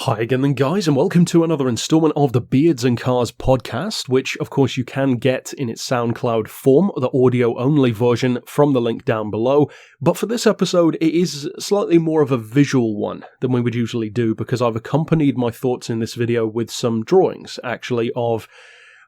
Hi again then guys, and welcome to another installment of the Beards and Cars podcast, which of course you can get in its SoundCloud form, the audio only version, from the link down below. But for this episode it is slightly more of a visual one than we would usually do, because I've accompanied my thoughts in this video with some drawings actually of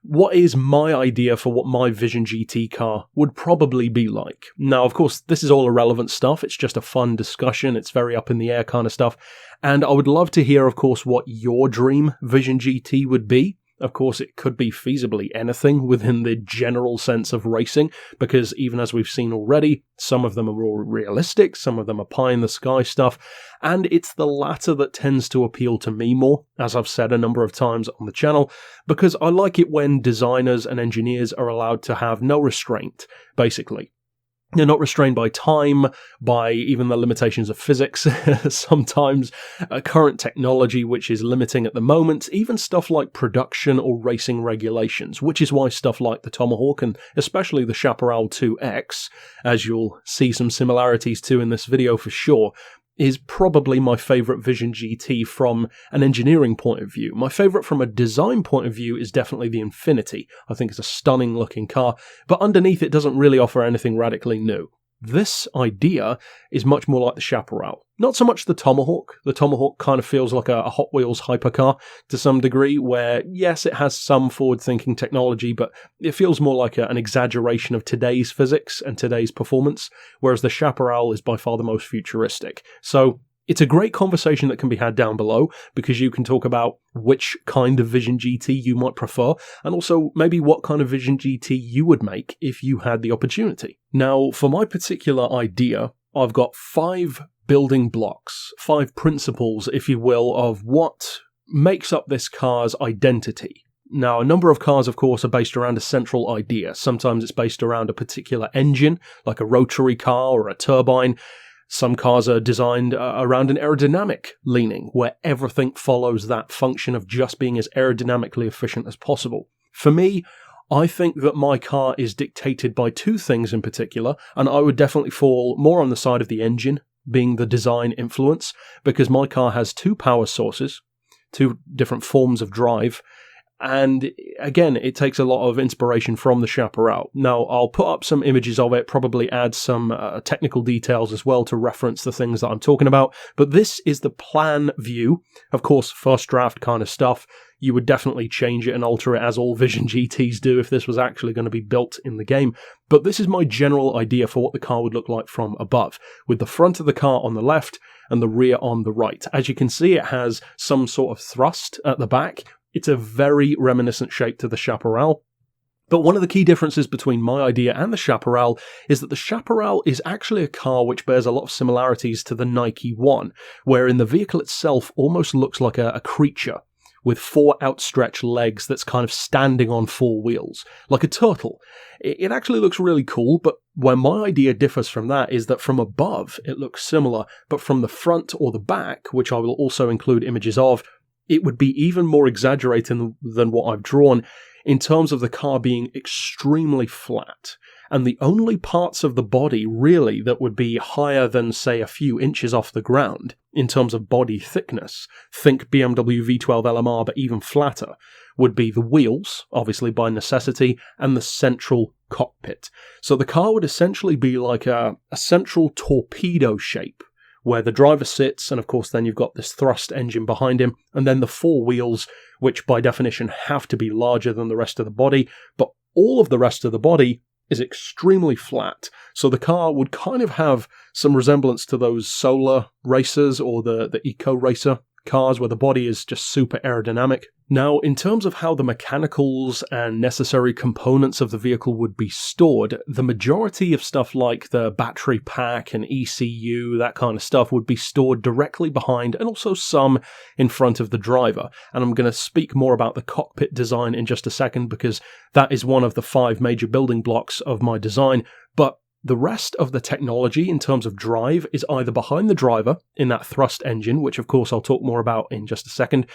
what is my idea for what my Vision GT car would probably be like. Now, of course, this is all irrelevant stuff. It's just a fun discussion. It's very up in the air kind of stuff. And I would love to hear, of course, what your dream Vision GT would be. Of course, it could be feasibly anything within the general sense of racing, because even as we've seen already, some of them are more realistic, some of them are pie-in-the-sky stuff, and it's the latter that tends to appeal to me more, as I've said a number of times on the channel, because I like it when designers and engineers are allowed to have no restraint, basically. They're not restrained by time, by even the limitations of physics, sometimes current technology which is limiting at the moment, even stuff like production or racing regulations, which is why stuff like the Tomahawk and especially the Chaparral 2X, as you'll see some similarities to in this video for sure, is probably my favourite Vision GT from an engineering point of view. My favourite from a design point of view is definitely the Infinity. I think it's a stunning looking car, but underneath it doesn't really offer anything radically new. This idea is much more like the Chaparral. Not so much the Tomahawk. The Tomahawk kind of feels like a Hot Wheels hypercar to some degree, where yes, it has some forward-thinking technology, but it feels more like an exaggeration of today's physics and today's performance, whereas the Chaparral is by far the most futuristic. So it's a great conversation that can be had down below, because you can talk about which kind of Vision GT you might prefer, and also maybe what kind of Vision GT you would make if you had the opportunity. Now, for my particular idea, I've got 5 building blocks, 5 principles, if you will, of what makes up this car's identity. Now, a number of cars, of course, are based around a central idea. Sometimes it's based around a particular engine, like a rotary car or a turbine. Some cars are designed around an aerodynamic leaning, where everything follows that function of just being as aerodynamically efficient as possible. For me, I think that my car is dictated by 2 things in particular, and I would definitely fall more on the side of the engine being the design influence, because my car has 2 power sources, 2 different forms of drive, and again, it takes a lot of inspiration from the Chaparral. Now, I'll put up some images of it, probably add some technical details as well to reference the things that I'm talking about, but this is the plan view. Of course, first draft kind of stuff. You would definitely change it and alter it, as all Vision GTs do if this was actually going to be built in the game. But this is my general idea for what the car would look like from above, with the front of the car on the left and the rear on the right. As you can see, it has some sort of thrust at the back. It's a very reminiscent shape to the Chaparral. But one of the key differences between my idea and the Chaparral is that the Chaparral is actually a car which bears a lot of similarities to the Nike One, wherein the vehicle itself almost looks like a creature with 4 outstretched legs that's kind of standing on 4 wheels, like a turtle. It actually looks really cool, but where my idea differs from that is that from above it looks similar, but from the front or the back, which I will also include images of, it would be even more exaggerated than what I've drawn, in terms of the car being extremely flat. And the only parts of the body, really, that would be higher than, say, a few inches off the ground, in terms of body thickness, think BMW V12 LMR, but even flatter, would be the wheels, obviously by necessity, and the central cockpit. So the car would essentially be like a central torpedo shape, where the driver sits, and of course then you've got this thrust engine behind him, and then the 4 wheels, which by definition have to be larger than the rest of the body, but all of the rest of the body is extremely flat. So the car would kind of have some resemblance to those solar racers or the eco racer cars where the body is just super aerodynamic. Now, in terms of how the mechanicals and necessary components of the vehicle would be stored, the majority of stuff like the battery pack and ECU, that kind of stuff, would be stored directly behind, and also some in front of the driver. And I'm going to speak more about the cockpit design in just a second, because that is one of the 5 major building blocks of my design. But the rest of the technology in terms of drive is either behind the driver in that thrust engine, which of course I'll talk more about in just a second,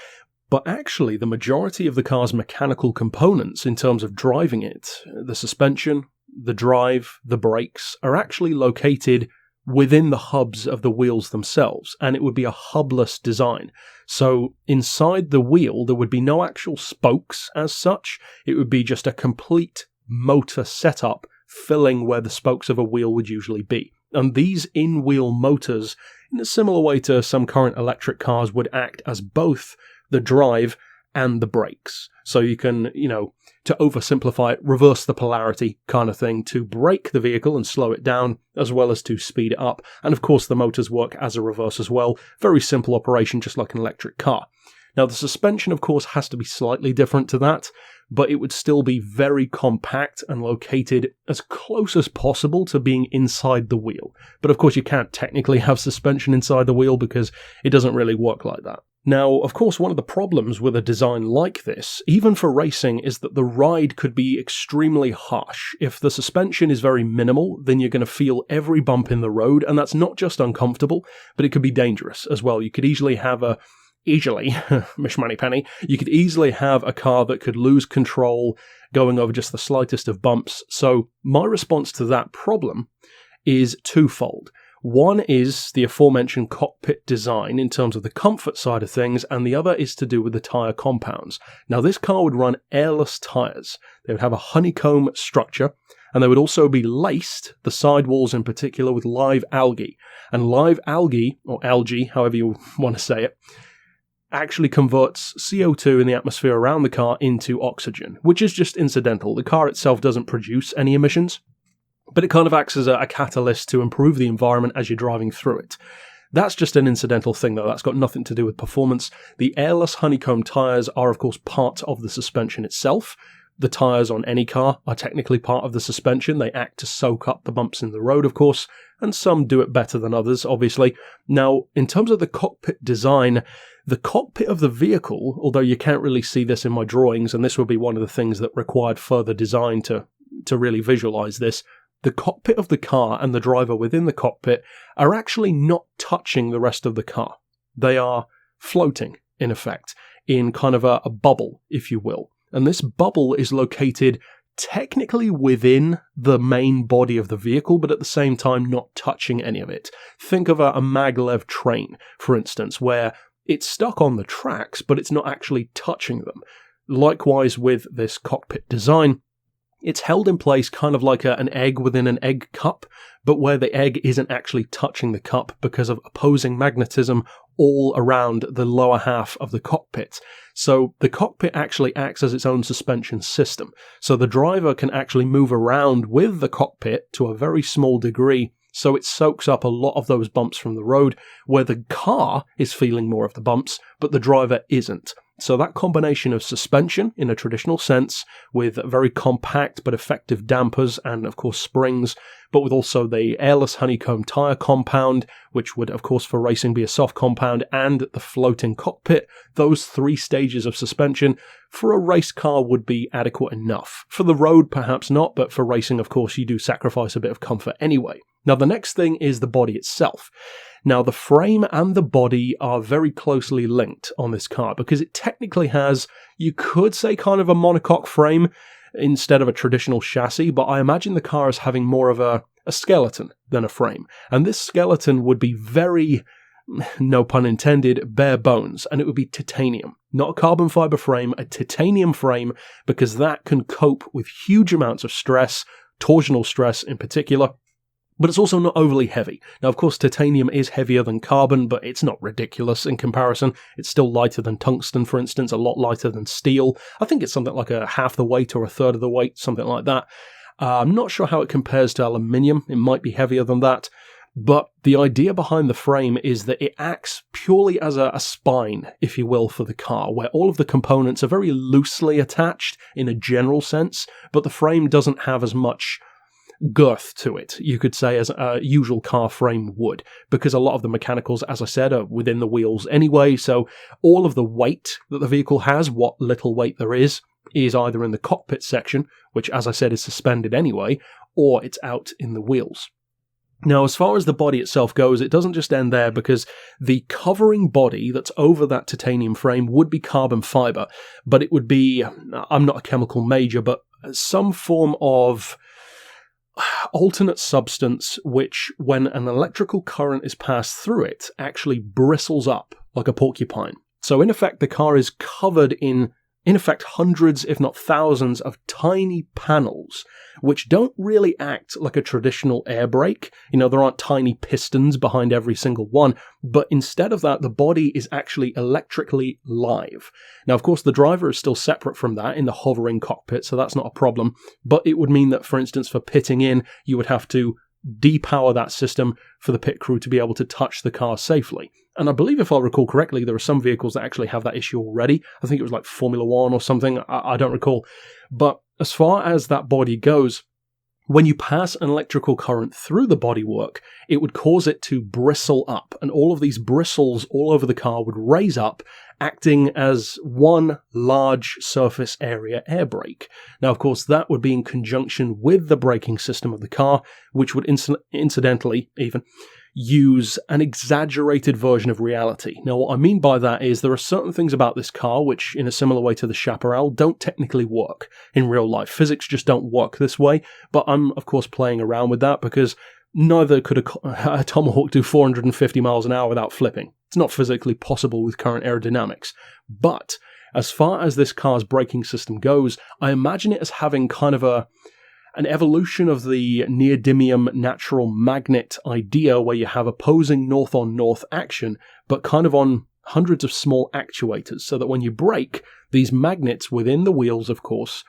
but actually the majority of the car's mechanical components in terms of driving it, the suspension, the drive, the brakes, are actually located within the hubs of the wheels themselves, and it would be a hubless design. So inside the wheel, there would be no actual spokes as such. It would be just a complete motor setup filling where the spokes of a wheel would usually be. And these in-wheel motors, in a similar way to some current electric cars, would act as both the drive and the brakes. So you can, to oversimplify it, reverse the polarity kind of thing to brake the vehicle and slow it down, as well as to speed it up. And of course the motors work as a reverse as well. Very simple operation, just like an electric car. Now the suspension, of course, has to be slightly different to that, but it would still be very compact and located as close as possible to being inside the wheel. But of course you can't technically have suspension inside the wheel because it doesn't really work like that. Now, of course, one of the problems with a design like this, even for racing, is that the ride could be extremely harsh. If the suspension is very minimal, then you're going to feel every bump in the road, and that's not just uncomfortable, but it could be dangerous as well. You could easily have Mish Money Penny, you could easily have a car that could lose control going over just the slightest of bumps. So my response to that problem is twofold. One is the aforementioned cockpit design in terms of the comfort side of things, and the other is to do with the tyre compounds. Now, this car would run airless tyres. They would have a honeycomb structure, and they would also be laced, the sidewalls in particular, with live algae. And live algae, or algae, however you want to say it, actually converts CO2 in the atmosphere around the car into oxygen, which is just incidental. The car itself doesn't produce any emissions, but it kind of acts as a catalyst to improve the environment as you're driving through it. That's just an incidental thing, though. That's got nothing to do with performance. The airless honeycomb tyres are, of course, part of the suspension itself. The tyres on any car are technically part of the suspension. They act to soak up the bumps in the road, of course, and some do it better than others, obviously. Now, in terms of the cockpit design, the cockpit of the vehicle, although you can't really see this in my drawings, and this would be one of the things that required further design to really visualize this, the cockpit of the car and the driver within the cockpit are actually not touching the rest of the car. They are floating, in effect, in kind of a bubble, if you will. And this bubble is located technically within the main body of the vehicle, but at the same time not touching any of it. Think of a maglev train, for instance, where it's stuck on the tracks, but it's not actually touching them. Likewise with this cockpit design, it's held in place kind of like an egg within an egg cup, but where the egg isn't actually touching the cup because of opposing magnetism all around the lower half of the cockpit. So the cockpit actually acts as its own suspension system. So the driver can actually move around with the cockpit to a very small degree, so it soaks up a lot of those bumps from the road, where the car is feeling more of the bumps, but the driver isn't. So that combination of suspension in a traditional sense, with very compact but effective dampers and of course springs, but with also the airless honeycomb tyre compound, which would of course for racing be a soft compound, and the floating cockpit, those three stages of suspension for a race car would be adequate enough. For the road perhaps not, but for racing of course you do sacrifice a bit of comfort anyway. Now the next thing is the body itself. Now, the frame and the body are very closely linked on this car because it technically has, you could say, kind of a monocoque frame instead of a traditional chassis, but I imagine the car as having more of a skeleton than a frame. And this skeleton would be very, no pun intended, bare bones, and it would be titanium. Not a carbon fiber frame, a titanium frame, because that can cope with huge amounts of stress, torsional stress in particular. But it's also not overly heavy. Now, of course, titanium is heavier than carbon, but it's not ridiculous in comparison. It's still lighter than tungsten, for instance, a lot lighter than steel. I think it's something like a half the weight or a third of the weight, something like that. I'm not sure how it compares to aluminium. It might be heavier than that. But the idea behind the frame is that it acts purely as a spine, if you will, for the car, where all of the components are very loosely attached in a general sense, but the frame doesn't have as much girth to it, you could say, as a usual car frame would, because a lot of the mechanicals, as I said, are within the wheels anyway, so all of the weight that the vehicle has, what little weight there is either in the cockpit section, which, as I said, is suspended anyway, or it's out in the wheels. Now, as far as the body itself goes, it doesn't just end there, because the covering body that's over that titanium frame would be carbon fiber, but it would be, I'm not a chemical major, but some form of, alternate substance which, when an electrical current is passed through it, actually bristles up like a porcupine. So in effect, the car is covered in hundreds, if not thousands, of tiny panels, which don't really act like a traditional air brake. There aren't tiny pistons behind every single one, but instead of that, the body is actually electrically live. Now, of course, the driver is still separate from that in the hovering cockpit, so that's not a problem, but it would mean that, for instance, for pitting in, you would have to depower that system for the pit crew to be able to touch the car safely. And I believe, if I recall correctly, there are some vehicles that actually have that issue already. I think it was like Formula One or something. I don't recall. But as far as that body goes, when you pass an electrical current through the bodywork, it would cause it to bristle up, and all of these bristles all over the car would raise up, acting as one large surface area air brake. Now, of course, that would be in conjunction with the braking system of the car, which would incidentally even use an exaggerated version of reality. Now, what I mean by that is there are certain things about this car which, in a similar way to the Chaparral, don't technically work in real life. Physics just don't work this way, but I'm, of course, playing around with that because neither could a Tomahawk do 450 miles an hour without flipping. It's not physically possible with current aerodynamics. But as far as this car's braking system goes, I imagine it as having kind of an evolution of the neodymium natural magnet idea, where you have opposing north-on-north action, but kind of on hundreds of small actuators, so that when you brake, these magnets within the wheels, of course,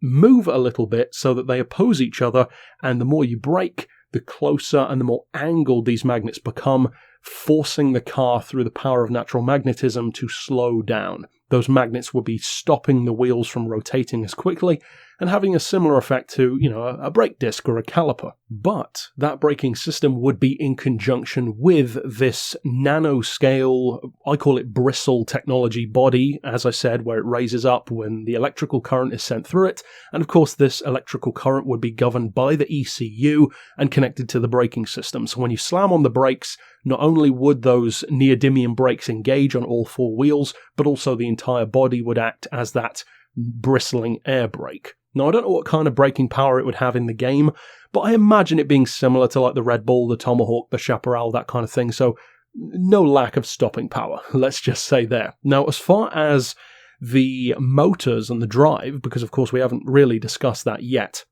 move a little bit so that they oppose each other, and the more you brake, the closer and the more angled these magnets become, forcing the car through the power of natural magnetism to slow down. Those magnets would be stopping the wheels from rotating as quickly, and having a similar effect to, a brake disc or a caliper. But that braking system would be in conjunction with this nanoscale, I call it bristle technology body, as I said, where it raises up when the electrical current is sent through it. And of course, this electrical current would be governed by the ECU and connected to the braking system. So when you slam on the brakes, not only would those neodymium brakes engage on all four wheels, but also the entire body would act as that bristling air brake. Now, I don't know what kind of braking power it would have in the game, but I imagine it being similar to like the Red Bull, the Tomahawk, the Chaparral, that kind of thing, so no lack of stopping power, let's just say there. Now, as far as the motors and the drive, because of course we haven't really discussed that yet,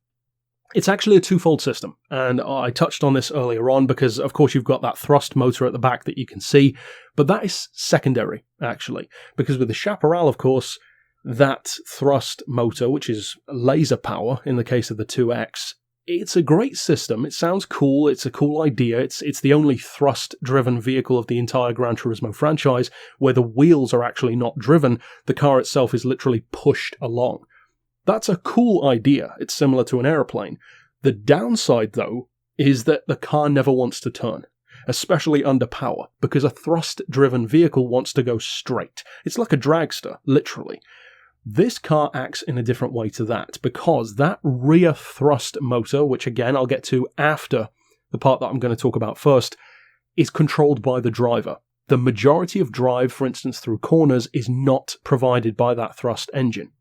it's actually a twofold system, and I touched on this earlier on because, of course, you've got that thrust motor at the back that you can see, but that is secondary, actually, because with the Chaparral, of course, that thrust motor, which is laser power in the case of the 2X, it's a great system. It sounds cool. It's a cool idea. It's the only thrust-driven vehicle of the entire Gran Turismo franchise where the wheels are actually not driven. The car itself is literally pushed along. That's a cool idea. It's similar to an aeroplane. The downside, though, is that the car never wants to turn, especially under power, because a thrust-driven vehicle wants to go straight. It's like a dragster, literally. This car acts in a different way to that, because that rear thrust motor, which again I'll get to after the part that I'm going to talk about first, is controlled by the driver. The majority of drive, for instance, through corners, is not provided by that thrust engine.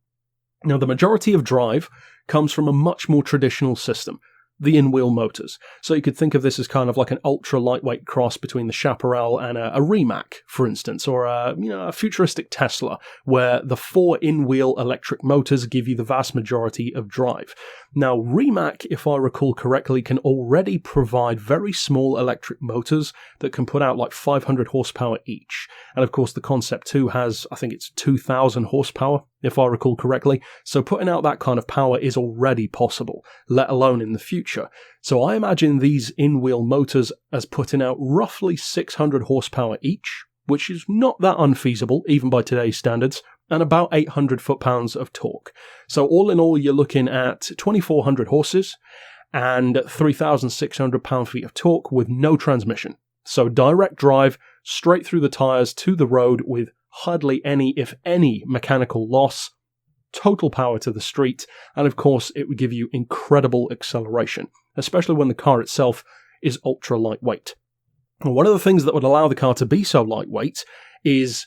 Now, the majority of drive comes from a much more traditional system, the in-wheel motors. So you could think of this as kind of like an ultra-lightweight cross between the Chaparral and a Rimac, for instance, or a futuristic Tesla, where the 4 in-wheel electric motors give you the vast majority of drive. Now, Rimac, if I recall correctly, can already provide very small electric motors that can put out like 500 horsepower each. And of course, the Concept 2 has, I think it's 2,000 horsepower, if I recall correctly. So putting out that kind of power is already possible, let alone in the future. So I imagine these in-wheel motors as putting out roughly 600 horsepower each, which is not that unfeasible, even by today's standards, and about 800 foot-pounds of torque. So all in all, you're looking at 2,400 horses and 3,600 pound-feet of torque with no transmission. So direct drive, straight through the tyres to the road with hardly any, if any, mechanical loss, total power to the street, and of course it would give you incredible acceleration, especially when the car itself is ultra lightweight. And one of the things that would allow the car to be so lightweight is,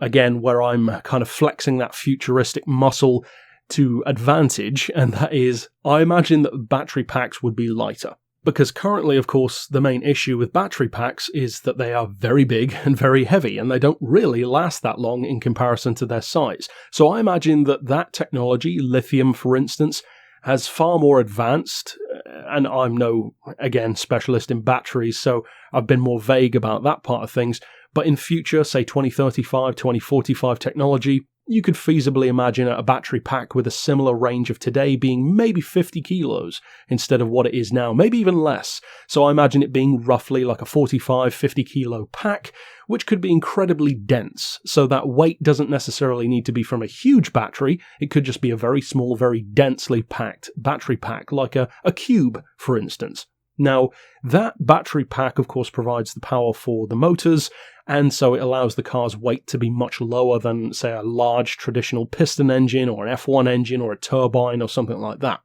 again, where I'm kind of flexing that futuristic muscle, to advantage, and that is, I imagine that battery packs would be lighter. Because currently, of course, the main issue with battery packs is that they are very big and very heavy, and they don't really last that long in comparison to their size. So I imagine that technology, lithium for instance, has far more advanced, and I'm no, again, specialist in batteries, so I've been more vague about that part of things, but in future, say 2035, 2045 technology, you could feasibly imagine a battery pack with a similar range of today being maybe 50 kilos instead of what it is now, maybe even less. So I imagine it being roughly like a 45, 50 kilo pack, which could be incredibly dense. So that weight doesn't necessarily need to be from a huge battery. It could just be a very small, very densely packed battery pack, like a cube, for instance. Now, that battery pack, of course, provides the power for the motors, and so it allows the car's weight to be much lower than, say, a large traditional piston engine or an F1 engine or a turbine or something like that.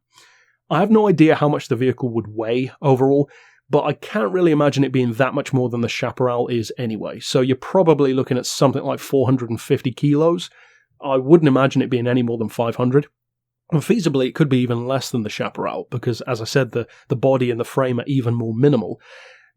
I have no idea how much the vehicle would weigh overall, but I can't really imagine it being that much more than the Chaparral is anyway, so you're probably looking at something like 450 kilos. I wouldn't imagine it being any more than 500. And feasibly, it could be even less than the Chaparral, because, as I said, the body and the frame are even more minimal.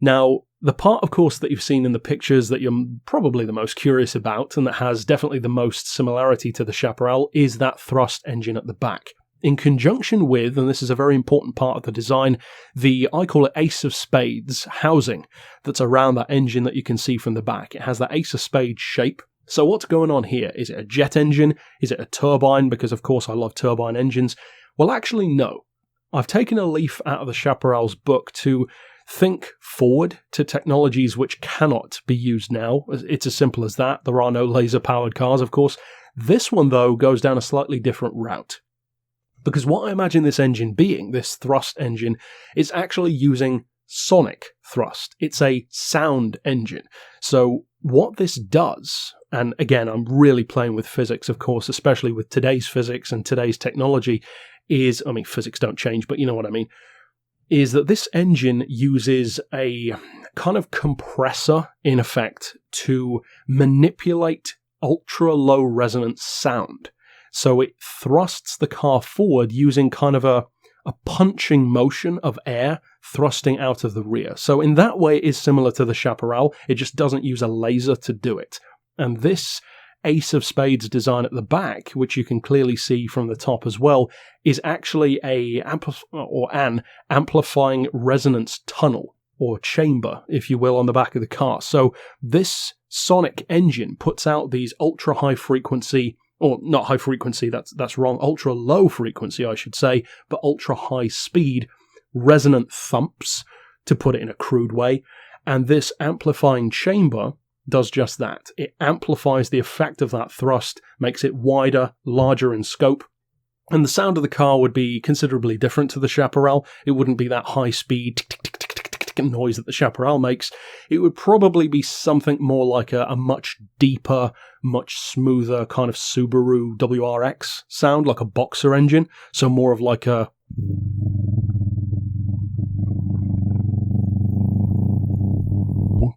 Now, the part, of course, that you've seen in the pictures that you're probably the most curious about, and that has definitely the most similarity to the Chaparral, is that thrust engine at the back. In conjunction with, and this is a very important part of the design, I call it Ace of Spades housing that's around that engine that you can see from the back. It has that Ace of Spades shape. So what's going on here? Is it a jet engine? Is it a turbine? Because of course I love turbine engines. Well, actually no. I've taken a leaf out of the Chaparral's book to think forward to technologies which cannot be used now. It's as simple as that. There are no laser-powered cars, of course. This one, though, goes down a slightly different route. Because what I imagine this engine being, this thrust engine, is actually using sonic thrust. It's a sound engine. So what this does, and again, I'm really playing with physics, of course, especially with today's physics and today's technology, is, I mean, physics don't change, but you know what I mean, is that this engine uses a kind of compressor, in effect, to manipulate ultra-low resonance sound. So it thrusts the car forward using kind of a punching motion of air thrusting out of the rear. So in that way, it is similar to the Chaparral. It just doesn't use a laser to do it. And this Ace of Spades design at the back, which you can clearly see from the top as well, is actually an amplifying resonance tunnel, or chamber, if you will, on the back of the car. So this sonic engine puts out these ultra-high frequency, or not high frequency, that's wrong, ultra-low frequency, I should say, but ultra-high speed resonant thumps, to put it in a crude way. And this amplifying chamber does just that. It amplifies the effect of that thrust, makes it wider, larger in scope, and the sound of the car would be considerably different to the Chaparral. It wouldn't be that high-speed noise that the Chaparral makes. It would probably be something more like a much deeper, much smoother kind of Subaru WRX sound, like a boxer engine, so more of like a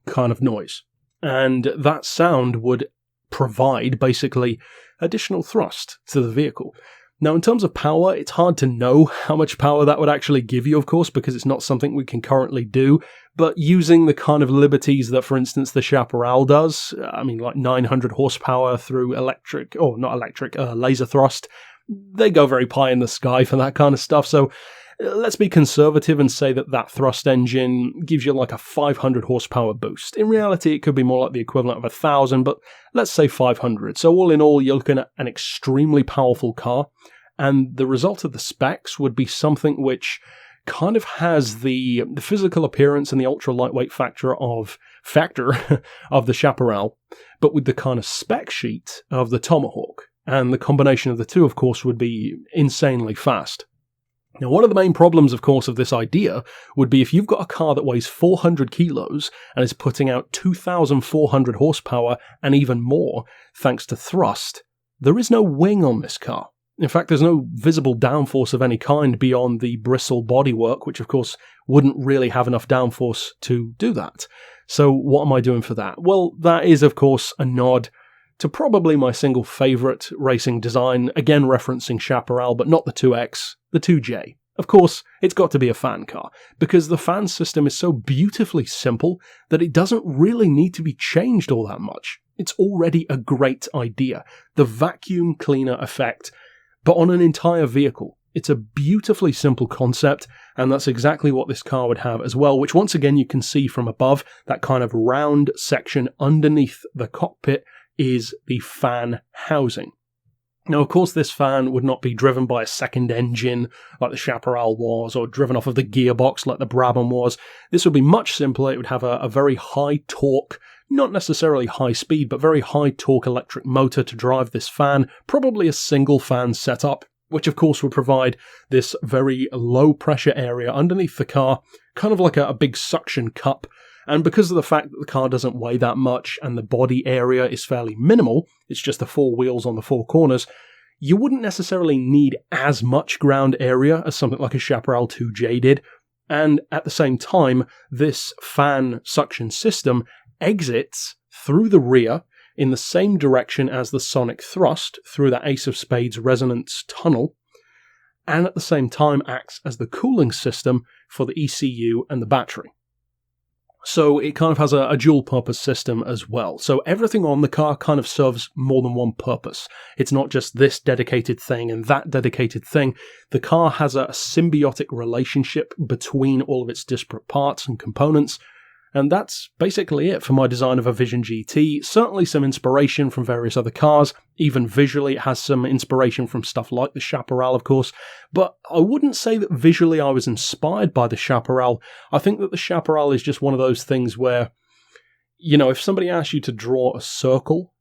kind of noise. And that sound would provide, basically, additional thrust to the vehicle. Now, in terms of power, it's hard to know how much power that would actually give you, of course, because it's not something we can currently do. But using the kind of liberties that, for instance, the Chaparral does, I mean, like 900 horsepower through laser thrust, they go very pie in the sky for that kind of stuff. So let's be conservative and say that thrust engine gives you like a 500 horsepower boost. In reality, it could be more like the equivalent of 1,000, but let's say 500. So all in all, you're looking at an extremely powerful car, and the result of the specs would be something which kind of has the physical appearance and the ultra lightweight factor of the Chaparral, but with the kind of spec sheet of the Tomahawk. And the combination of the two, of course, would be insanely fast. Now, one of the main problems, of course, of this idea would be if you've got a car that weighs 400 kilos and is putting out 2,400 horsepower and even more, thanks to thrust, there is no wing on this car. In fact, there's no visible downforce of any kind beyond the bristle bodywork, which, of course, wouldn't really have enough downforce to do that. So what am I doing for that? Well, that is, of course, a nod to probably my single favourite racing design, again referencing Chaparral, but not the 2X, the 2J. Of course, it's got to be a fan car, because the fan system is so beautifully simple that it doesn't really need to be changed all that much. It's already a great idea. The vacuum cleaner effect, but on an entire vehicle. It's a beautifully simple concept, and that's exactly what this car would have as well, which once again you can see from above, that kind of round section underneath the cockpit is the fan housing. Now, of course, this fan would not be driven by a second engine like the Chaparral was, or driven off of the gearbox like the Brabham was. This would be much simpler. It would have a very high torque, not necessarily high speed, but very high torque electric motor to drive this fan, probably a single fan setup, which of course would provide this very low pressure area underneath the car, kind of like a big suction cup. And because of the fact that the car doesn't weigh that much and the body area is fairly minimal, it's just the 4 wheels on the 4 corners, you wouldn't necessarily need as much ground area as something like a Chaparral 2J did. And at the same time, this fan suction system exits through the rear in the same direction as the sonic thrust through that Ace of Spades resonance tunnel, and at the same time acts as the cooling system for the ECU and the battery. So it kind of has a dual purpose system as well. So everything on the car kind of serves more than one purpose. It's not just this dedicated thing and that dedicated thing. The car has a symbiotic relationship between all of its disparate parts and components. And that's basically it for my design of a Vision GT. Certainly some inspiration from various other cars. Even visually, it has some inspiration from stuff like the Chaparral, of course. But I wouldn't say that visually I was inspired by the Chaparral. I think that the Chaparral is just one of those things where, you know, if somebody asks you to draw a circle,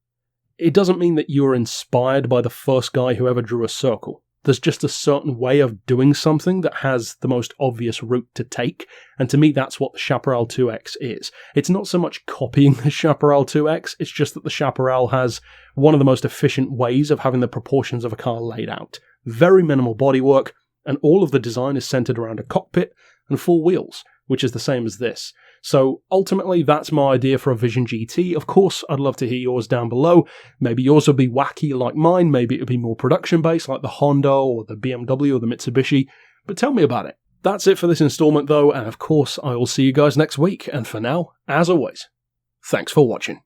it doesn't mean that you're inspired by the first guy who ever drew a circle. There's just a certain way of doing something that has the most obvious route to take, and to me that's what the Chaparral 2X is. It's not so much copying the Chaparral 2X, it's just that the Chaparral has one of the most efficient ways of having the proportions of a car laid out. Very minimal bodywork, and all of the design is centered around a cockpit and 4 wheels, which is the same as this. So ultimately, that's my idea for a Vision GT. Of course, I'd love to hear yours down below. Maybe yours will be wacky like mine. Maybe it'll be more production-based like the Honda or the BMW or the Mitsubishi. But tell me about it. That's it for this installment though, and of course, I will see you guys next week. And for now, as always, thanks for watching.